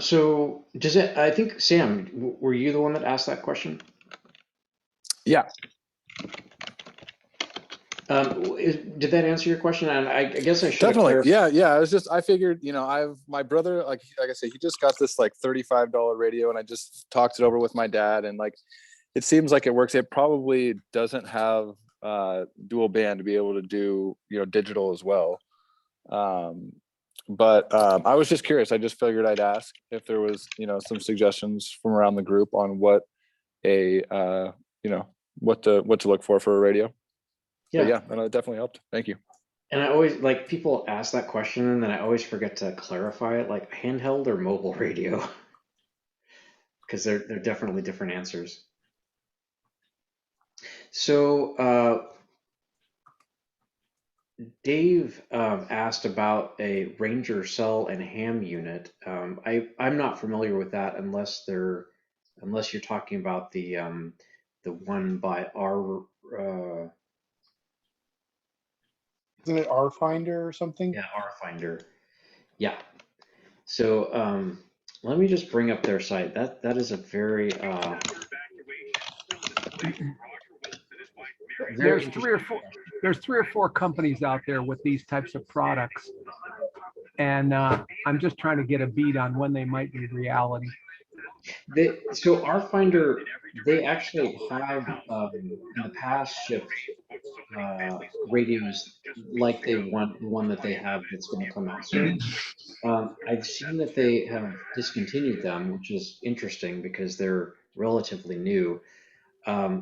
So I think, Sam, were you the one that asked that question? Yeah. Did that answer your question? And I guess I should definitely. Yeah. I figured, my brother, like I said, he just got this like $35 radio, and I just talked it over with my dad, and like, it seems like it works. It probably doesn't have dual band to be able to do, digital as well. But I was just curious. I just figured I'd ask if there was, some suggestions from around the group on what what to look for a radio. Yeah. But yeah, and it definitely helped. Thank you. And I always, like, people ask that question, and then I always forget to clarify it, like handheld or mobile radio, because they're definitely different answers. So Dave asked about a Ranger cell and ham unit. I'm not familiar with that unless you're talking about the one by our. Isn't it R Finder or something? Yeah, R Finder. Yeah. So let me just bring up their site. That is a very there's three or four companies out there with these types of products, and I'm just trying to get a beat on when they might be reality. So R Finder, they actually have in the past shipped radios like the one that they have that's going to come out soon. I've seen that they have discontinued them, which is interesting because they're relatively new.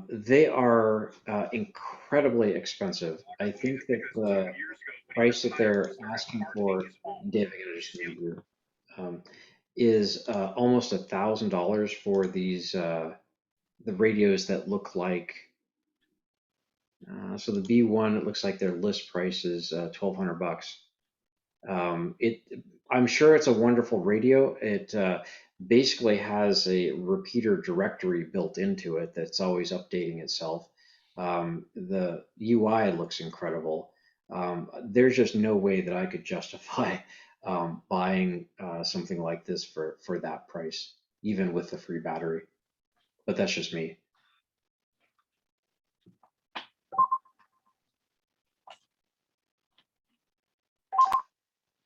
They are incredibly expensive. I think that the price that they're asking for, Dave, I gotta just mute you, is almost $1,000 for these the radios that look like. So the B1, it looks like their list price is $1,200. I'm sure it's a wonderful radio. It basically has a repeater directory built into it that's always updating itself. The UI looks incredible. There's just no way that I could justify buying something like this for that price, even with the free battery. But that's just me.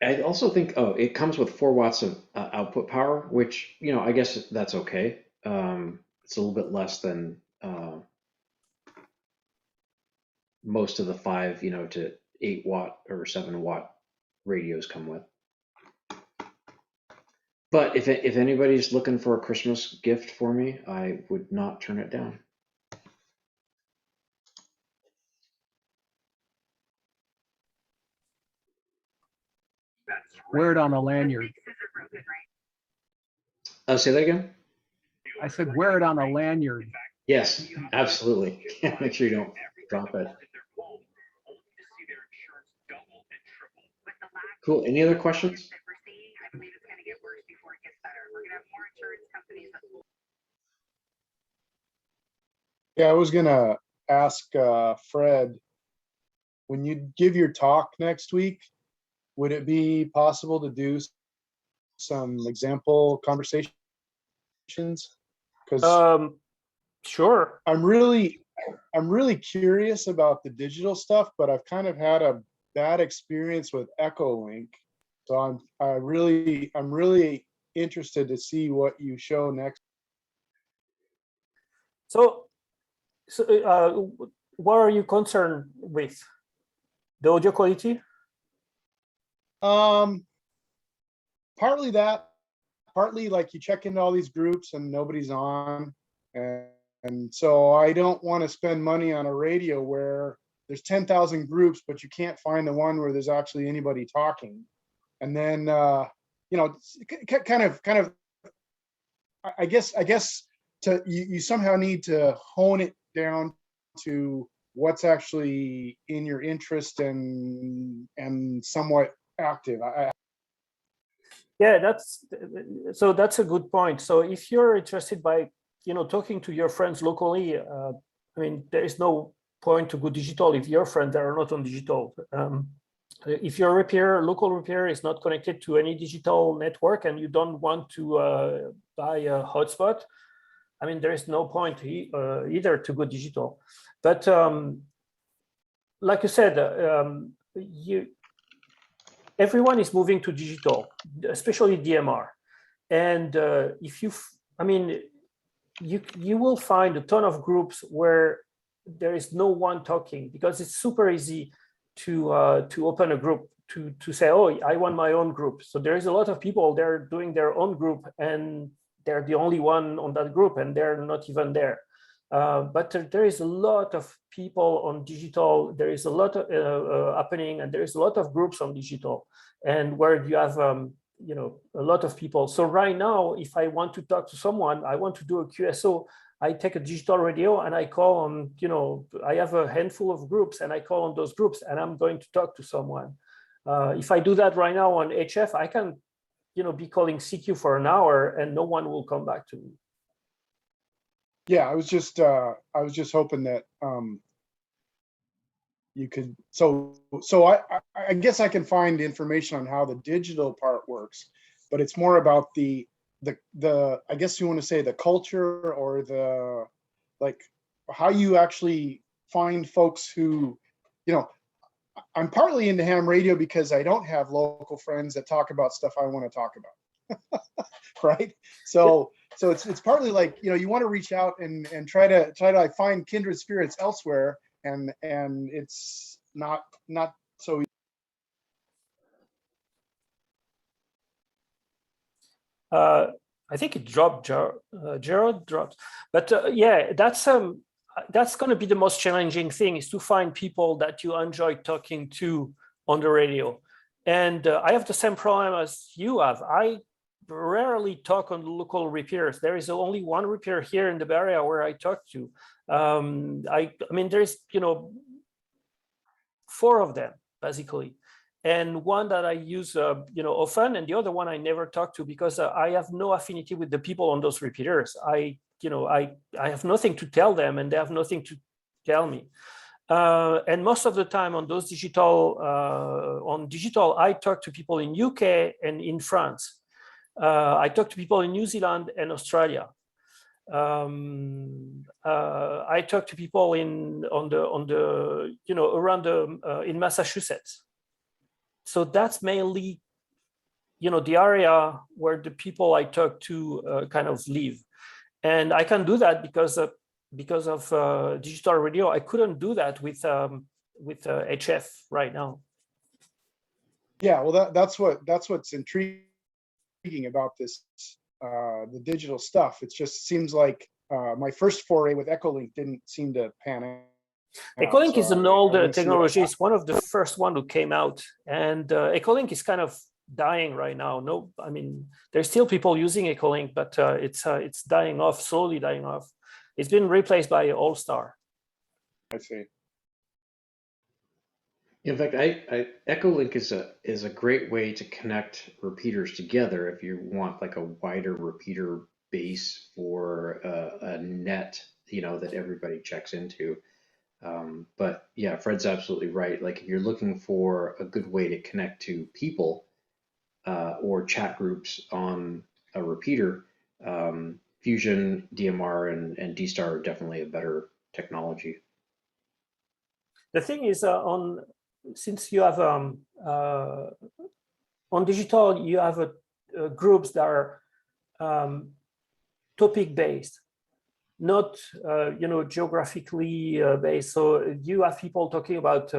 I also think, it comes with 4 watts of output power, which, I guess that's okay. It's a little bit less than most of the 5, to 8 watt or 7 watt radios come with. But if anybody's looking for a Christmas gift for me, I would not turn it down. Wear it on a lanyard. Say that again? I said, wear it on a lanyard. Yes, absolutely. Make sure you don't drop it. Cool. Any other questions? Yeah, I was gonna ask Fred, when you give your talk next week, would it be possible to do some example conversations? Because Sure. I'm really curious about the digital stuff, but I've kind of had a bad experience with EchoLink. So I'm really interested to see what you show next. So what are you concerned with? The audio quality? Partly that, partly like you check into all these groups and nobody's on. And so I don't want to spend money on a radio where there's 10,000 groups, but you can't find the one where there's actually anybody talking. And then, kind of, I guess you somehow need to hone it down to what's actually in your interest and somewhat active. Yeah, that's a good point. So if you're interested by talking to your friends locally, I mean, there is no point to go digital if your friends are not on digital. If your local repair is not connected to any digital network and you don't want to buy a hotspot, I mean, there is no point either to go digital. But like you said, everyone is moving to digital, especially DMR. And you will find a ton of groups where there is no one talking, because it's super easy to open a group, to say, oh, I want my own group. So there is a lot of people there doing their own group, and they're the only one on that group, and they're not even there. But there is a lot of people on digital. There is a lot of happening, and there is a lot of groups on digital, and where you have a lot of people. So right now, if I want to talk to someone, I want to do a QSO, I take a digital radio and I call on, I have a handful of groups and I call on those groups and I'm going to talk to someone. If I do that right now on HF, I can, be calling CQ for an hour and no one will come back to me. Yeah, I was just hoping that you could. So I guess I can find information on how the digital part works, but it's more about the I guess you want to say the culture, or the, like, how you actually find folks who, I'm partly into ham radio because I don't have local friends that talk about stuff I want to talk about. Right. So it's partly like, you want to reach out and try to like find kindred spirits elsewhere, and it's not so easy. I think it dropped. Gerald dropped, but yeah, that's going to be the most challenging thing, is to find people that you enjoy talking to on the radio. And I have the same problem as you have. I rarely talk on local repairs. There is only one repair here in the Bay Area where I talk to. I mean, there's 4 of them basically, and one that I use often, and the other one I never talk to, because I have no affinity with the people on those repeaters. I have nothing to tell them, and they have nothing to tell me. And most of the time on those digital, I talk to people in UK and in France. I talk to people in New Zealand and Australia. I talk to people in Massachusetts. So that's mainly, the area where the people I talk to kind of live. And I can do that because of digital radio. I couldn't do that with HF right now. Yeah, well, that's what's intriguing about this, the digital stuff. It just seems like my first foray with Echolink didn't seem to pan out. Echolink is an I old wanna see technology. what- It's one of the first one who came out, and Echolink is kind of dying right now. No, I mean, there's still people using Echolink, but it's dying off, slowly dying off. It's been replaced by All-Star. I see. In fact, Echolink is a great way to connect repeaters together if you want like a wider repeater base for a net, that everybody checks into. But yeah, Fred's absolutely right. Like if you're looking for a good way to connect to people or chat groups on a repeater, Fusion, DMR, and D-Star are definitely a better technology. The thing is, since you have on digital, you have groups that are topic based, not geographically based. So you have people talking about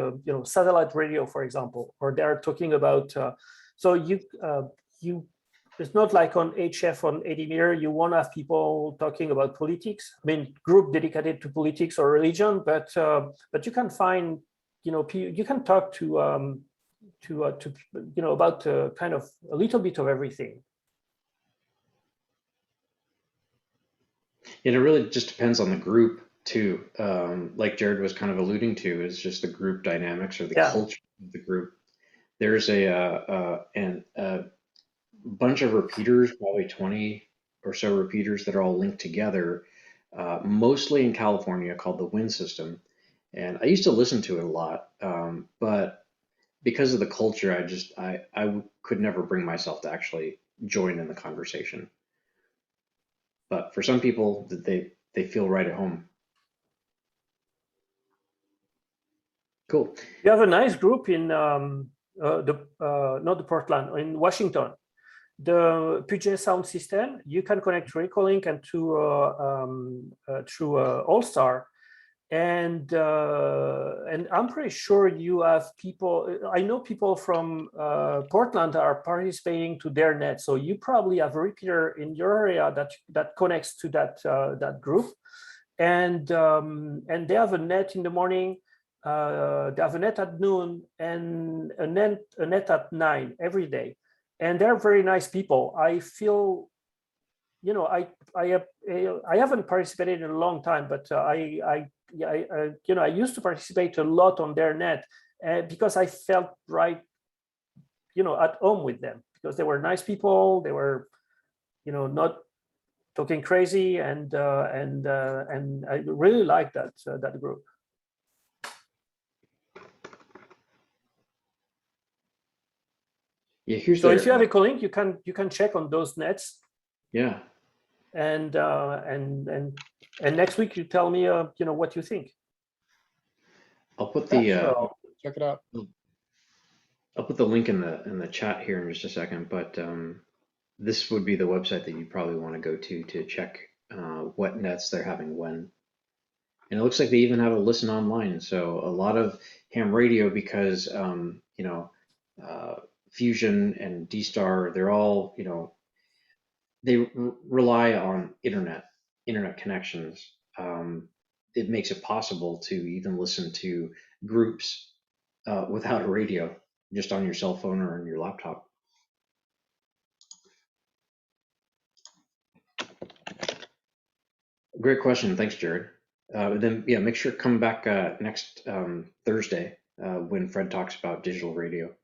satellite radio, for example, or they're talking about. So you it's not like on HF on 80 meter. You won't have people talking about politics. I mean, group dedicated to politics or religion, but you can find you can talk to about kind of a little bit of everything. And it really just depends on the group too. Like Jared was kind of alluding to, is just the group dynamics or the culture of the group. There's a bunch of repeaters, probably 20 or so repeaters that are all linked together, mostly in California, called the Wind System. And I used to listen to it a lot, but because of the culture, I could never bring myself to actually join in the conversation. But for some people, they feel right at home. Cool. You have a nice group in not the Portland, in Washington. The Puget Sound system, you can connect to Echolink and through All-Star, and I'm pretty sure you have people. I know people from Portland are participating to their net, so you probably have a repeater in your area that connects to that group, and they have a net in the morning. They have a net at noon and a net at 9 every day. And they're very nice people. I feel, I haven't participated in a long time, but I used to participate a lot on their net because I felt right, at home with them because they were nice people. They were, not talking crazy, and I really like that group. Yeah, here's so if you have a Echolink, you can check on those nets. Yeah. And next week you tell me what you think. I'll put the check it out. I'll put the link in the chat here in just a second, but this would be the website that you probably want to go to check what nets they're having when. And it looks like they even have a listen online. So a lot of ham radio, because Fusion and D-Star, they're all, they rely on internet connections. It makes it possible to even listen to groups without a radio, just on your cell phone or on your laptop. Great question. Thanks, Jared. Then, yeah, make sure to come back next Thursday when Fred talks about digital radio.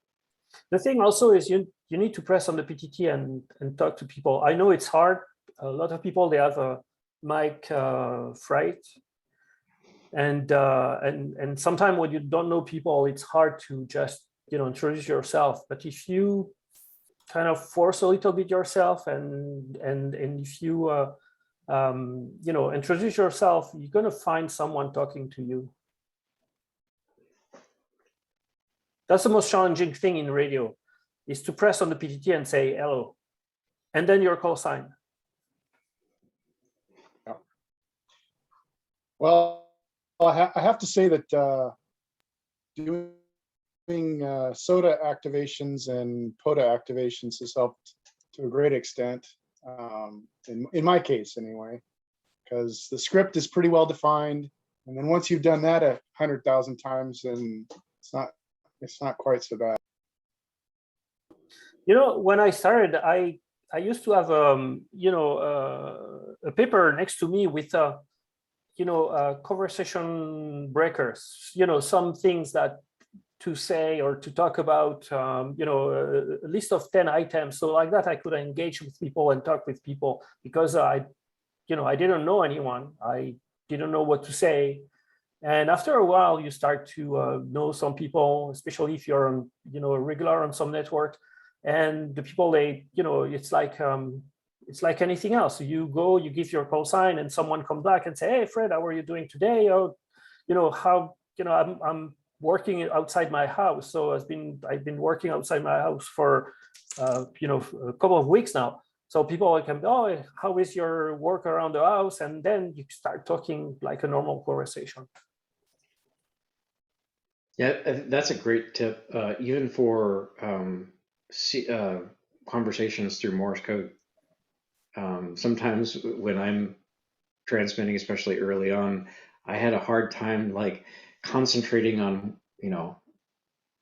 The thing also is you need to press on the PTT and talk to people. I know it's hard. A lot of people, they have a mic fright. And sometimes when you don't know people, it's hard to just, introduce yourself. But if you kind of force a little bit yourself and if you, introduce yourself, you're going to find someone talking to you. That's the most challenging thing in radio, is to press on the PTT and say hello, and then your call sign. Well, I have to say that doing SOTA activations and POTA activations has helped to a great extent, in my case anyway, because the script is pretty well defined. And then once you've done that 100,000 times, then it's not quite so bad. You know, when I started, I used to have a paper next to me with conversation breakers, some things that to say or to talk about, a list of 10 items. So like that, I could engage with people and talk with people, because I didn't know anyone. I didn't know what to say. And after a while, you start to know some people, especially if you're on, a regular on some network. And the people, it's like anything else. You go, you give your call sign, and someone comes back and say, "Hey, Fred, how are you doing today?" Or, I'm working outside my house. So I've been working outside my house for, a couple of weeks now. So people can, "Oh, how is your work around the house?" And then you start talking like a normal conversation. Yeah, that's a great tip, even for conversations through Morse code. Sometimes when I'm transmitting, especially early on, I had a hard time like concentrating on,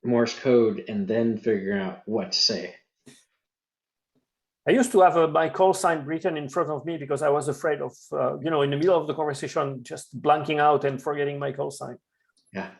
Morse code and then figuring out what to say. I used to have my call sign written in front of me because I was afraid of, in the middle of the conversation, just blanking out and forgetting my call sign. Yeah.